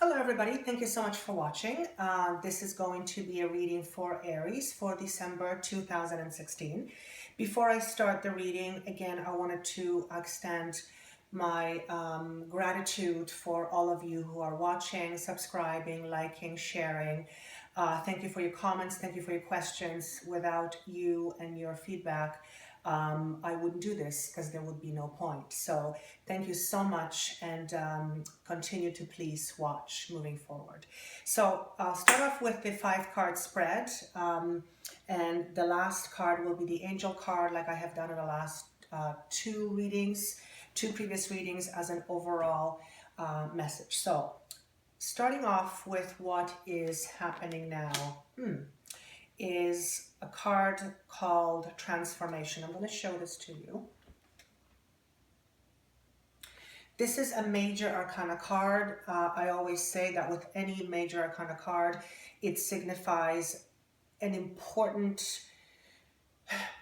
Hello everybody, thank you so much for watching. This is going to be a reading for Aries for December 2016. Before I start the reading, again, I wanted to extend my gratitude for all of you who are watching, subscribing, liking, sharing. Thank you for your comments, thank you for your questions. Without you and your feedback, I wouldn't do this because there would be no point. So thank you so much, and continue to please watch moving forward. So I'll start off with the 5-card spread, and the last card will be the angel card, like I have done in the last two previous readings, as an overall message. So starting off with what is happening now. Is a card called Transformation. I'm going to show this to you. This is a major arcana card. I always say that with any major arcana card, it signifies an important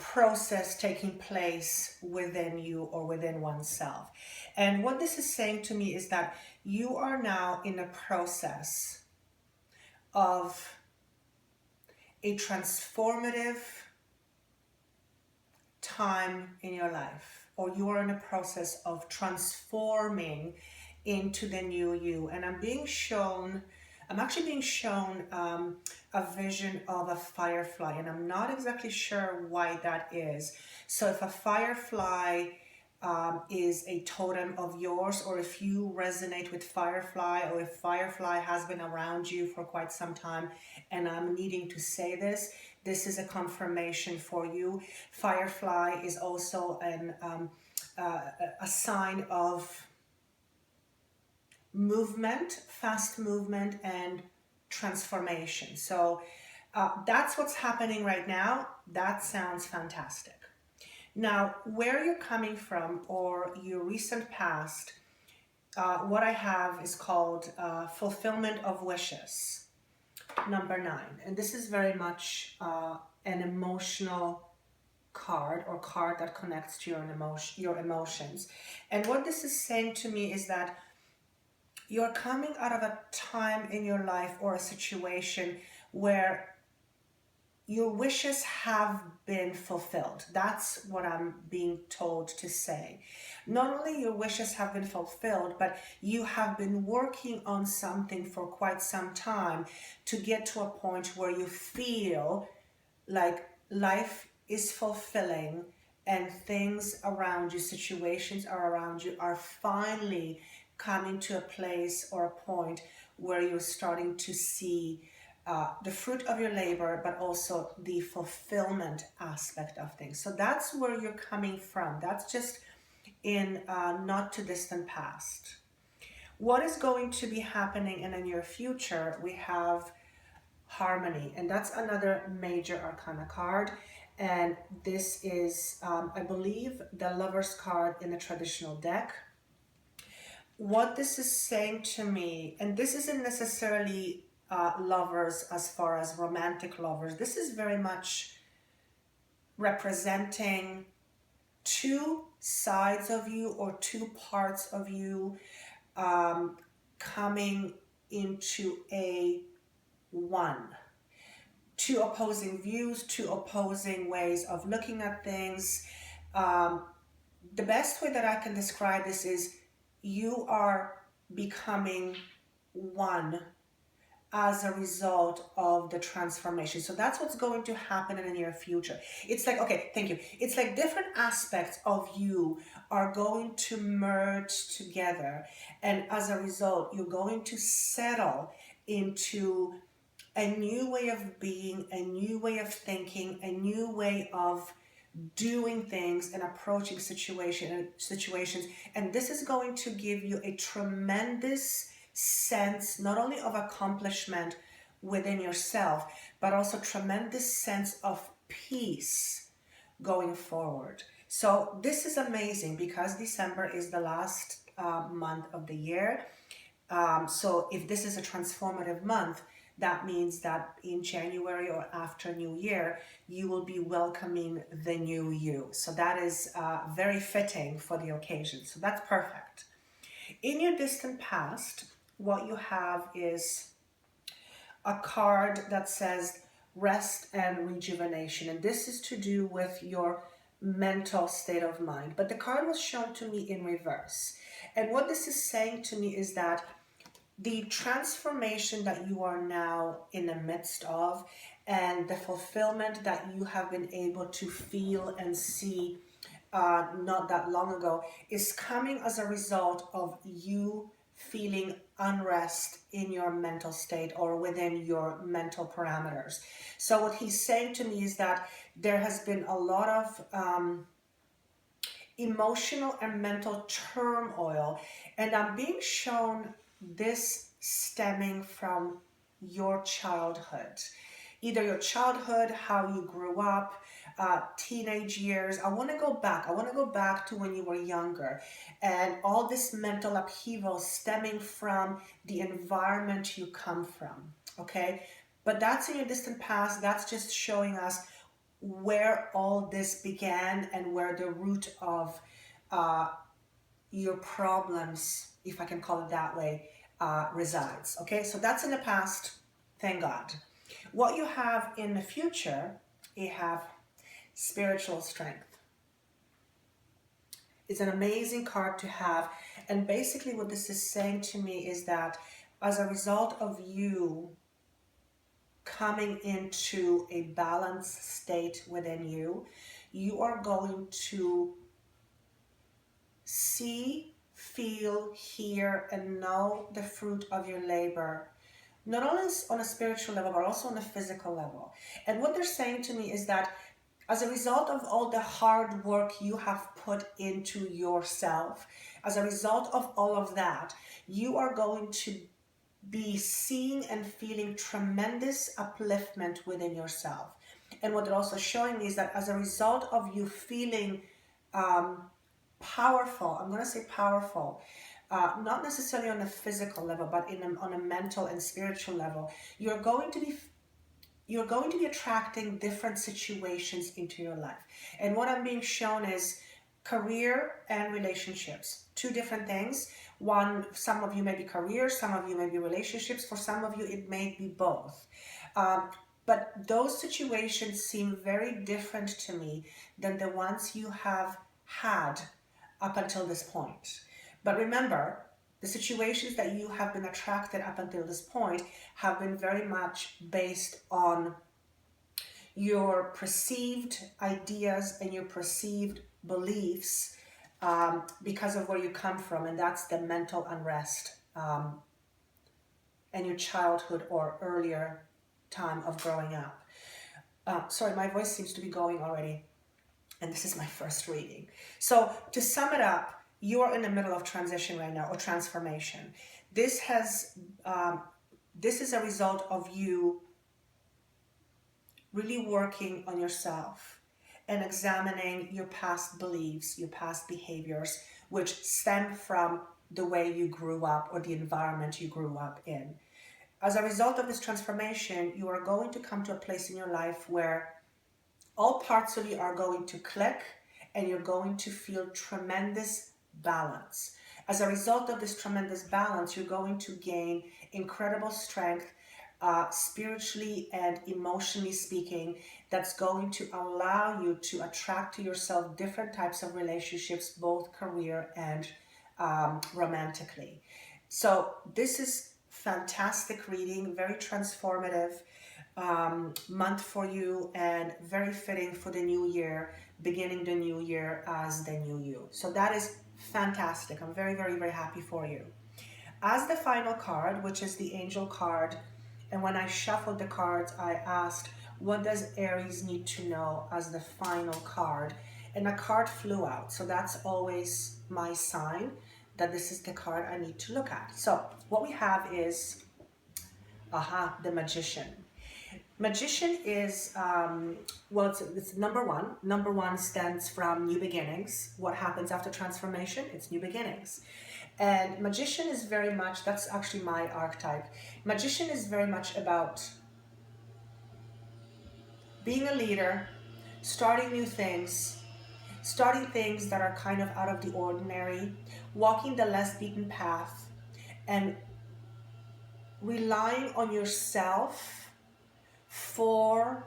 process taking place within you or within oneself. And what this is saying to me is that you are now in a process of a transformative time in your life, or you are in a process of transforming into the new you. And I'm actually being shown a vision of a firefly, and I'm not exactly sure why that is. So if a firefly is a totem of yours, or if you resonate with firefly, or if firefly has been around you for quite some time, and I'm needing to say this, this is a confirmation for you. Firefly is also a sign of movement, fast movement, and transformation. So that's what's happening right now. That sounds fantastic. Now, where you're coming from or your recent past, what I have is called fulfillment of wishes, number 9. And this is very much an emotional card, or card that connects to your emotions. And what this is saying to me is that you're coming out of a time in your life or a situation where your wishes have been fulfilled. That's what I'm being told to say. Not only your wishes have been fulfilled, but you have been working on something for quite some time to get to a point where you feel like life is fulfilling and things around you, situations are around you, are finally coming to a place or a point where you're starting to see the fruit of your labor, but also the fulfillment aspect of things. So that's where you're coming from. That's just in not too distant past. What is going to be happening in the near future? We have harmony, and that's another major arcana card. And this is, I believe, the Lover's card in the traditional deck. What this is saying to me, and this isn't necessarily lovers as far as romantic lovers, this is very much representing two sides of you or two parts of you coming into a one. Two opposing views, two opposing ways of looking at things. The best way that I can describe this is you are becoming one as a result of the transformation. So that's what's going to happen in the near future. It's like, okay, thank you. It's like different aspects of you are going to merge together. And as a result, you're going to settle into a new way of being, a new way of thinking, a new way of doing things and approaching situations. And this is going to give you a tremendous sense, not only of accomplishment within yourself, but also tremendous sense of peace going forward. So this is amazing because December is the last month of the year. So if this is a transformative month, that means that in January or after New Year, you will be welcoming the new you. So that is very fitting for the occasion. So that's perfect. In your distant past, what you have is a card that says rest and rejuvenation. And this is to do with your mental state of mind. But the card was shown to me in reverse. And what this is saying to me is that the transformation that you are now in the midst of and the fulfillment that you have been able to feel and see not that long ago is coming as a result of you feeling unrest in your mental state or within your mental parameters. So what he's saying to me is that there has been a lot of emotional and mental turmoil, and I'm being shown this stemming from your childhood. Either your childhood, how you grew up, teenage years. I want to go back. I want to go back to when you were younger, and all this mental upheaval stemming from the environment you come from. Okay, but that's in your distant past. That's just showing us where all this began and where the root of uh, your problems, if I can call it that way, resides. Okay, so that's in the past. Thank God. What you have in the future, you have spiritual strength. It's an amazing card to have. And basically what this is saying to me is that as a result of you coming into a balanced state within you, you are going to see, feel, hear, and know the fruit of your labor, not only on a spiritual level, but also on a physical level. And what they're saying to me is that as a result of all the hard work you have put into yourself, as a result of all of that, you are going to be seeing and feeling tremendous upliftment within yourself. And what they're also showing me is that as a result of you feeling powerful, I'm going to say powerful, not necessarily on a physical level, but on a mental and spiritual level, you're going to be attracting different situations into your life. And what I'm being shown is career and relationships, two different things. One, some of you may be career, some of you may be relationships. For some of you, it may be both. But those situations seem very different to me than the ones you have had up until this point. But remember, the situations that you have been attracted up until this point have been very much based on your perceived ideas and your perceived beliefs because of where you come from, and that's the mental unrest and your childhood or earlier time of growing up. Sorry, my voice seems to be going already, and this is my first reading. So to sum it up, you are in the middle of transition right now, or transformation. This is a result of you really working on yourself and examining your past beliefs, your past behaviors, which stem from the way you grew up or the environment you grew up in. As a result of this transformation, you are going to come to a place in your life where all parts of you are going to click and you're going to feel tremendous balance. As a result of this tremendous balance, you're going to gain incredible strength, spiritually and emotionally speaking, that's going to allow you to attract to yourself different types of relationships, both career and romantically. So this is fantastic reading, very transformative month for you, and very fitting for the new year, beginning the new year as the new you. So that is fantastic. I'm very, very, very happy for you. As the final card, which is the angel card, and when I shuffled the cards, I asked, what does Aries need to know as the final card? And a card flew out. So that's always my sign that this is the card I need to look at. So what we have is, the Magician. Magician is, it's number one. Number one stands from new beginnings. What happens after transformation? It's new beginnings. And Magician is very much, that's actually my archetype. Magician is very much about being a leader, starting new things, starting things that are kind of out of the ordinary, walking the less beaten path, and relying on yourself for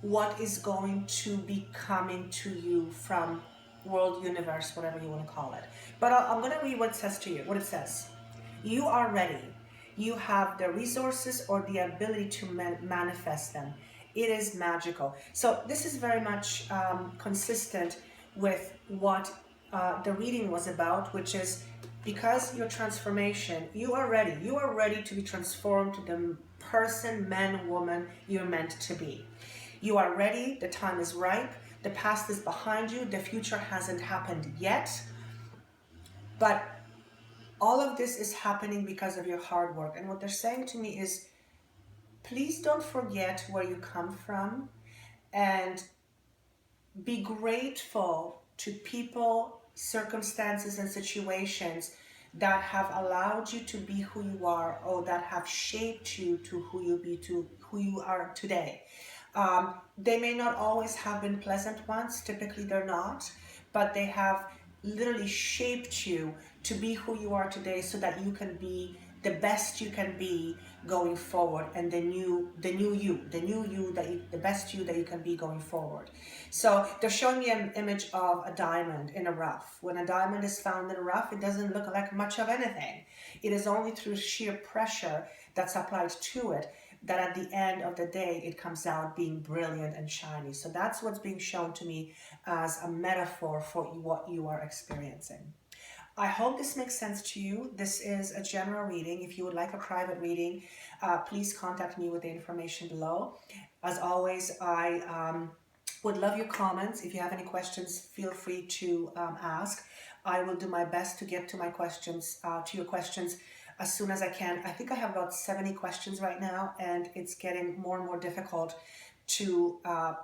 what is going to be coming to you from world, universe, whatever you want to call it. But I'm going to read what it says to you, what it says. You are ready. You have the resources or the ability to manifest them. It is magical. So this is very much consistent with what the reading was about, which is because your transformation, you are ready. You are ready to be transformed to the person, man, woman you're meant to be. You are ready. The time is ripe. The past is behind you. The future hasn't happened yet. But all of this is happening because of your hard work. And what they're saying to me is, please don't forget where you come from and be grateful to people, circumstances, and situations that have allowed you to be who you are, or that have shaped you to who you are today. They may not always have been pleasant ones, typically they're not, but they have literally shaped you to be who you are today so that you can be the best you can be going forward, and the new you, the best you that you can be going forward. So they're showing me an image of a diamond in a rough. When a diamond is found in a rough, it doesn't look like much of anything. It is only through sheer pressure that's applied to it that at the end of the day it comes out being brilliant and shiny. So that's what's being shown to me as a metaphor for what you are experiencing. I hope this makes sense to you. This is a general reading. If you would like a private reading, please contact me with the information below. As always, I would love your comments. If you have any questions, feel free to ask. I will do my best to get to my questions, to your questions as soon as I can. I think I have about 70 questions right now, and it's getting more and more difficult to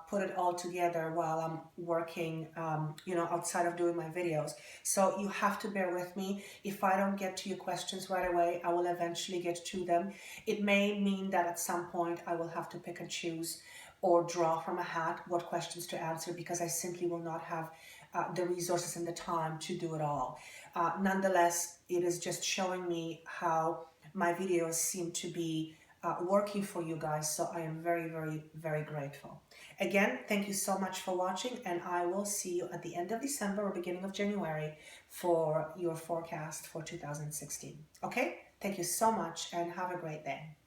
put it all together while I'm working, outside of doing my videos. So you have to bear with me. If I don't get to your questions right away, I will eventually get to them. It may mean that at some point I will have to pick and choose or draw from a hat what questions to answer, because I simply will not have the resources and the time to do it all. Nonetheless, it is just showing me how my videos seem to be working for you guys, so I am very, very, very grateful. Again, thank you so much for watching, and I will see you at the end of December or beginning of January for your forecast for 2016. Okay? Thank you so much, and have a great day.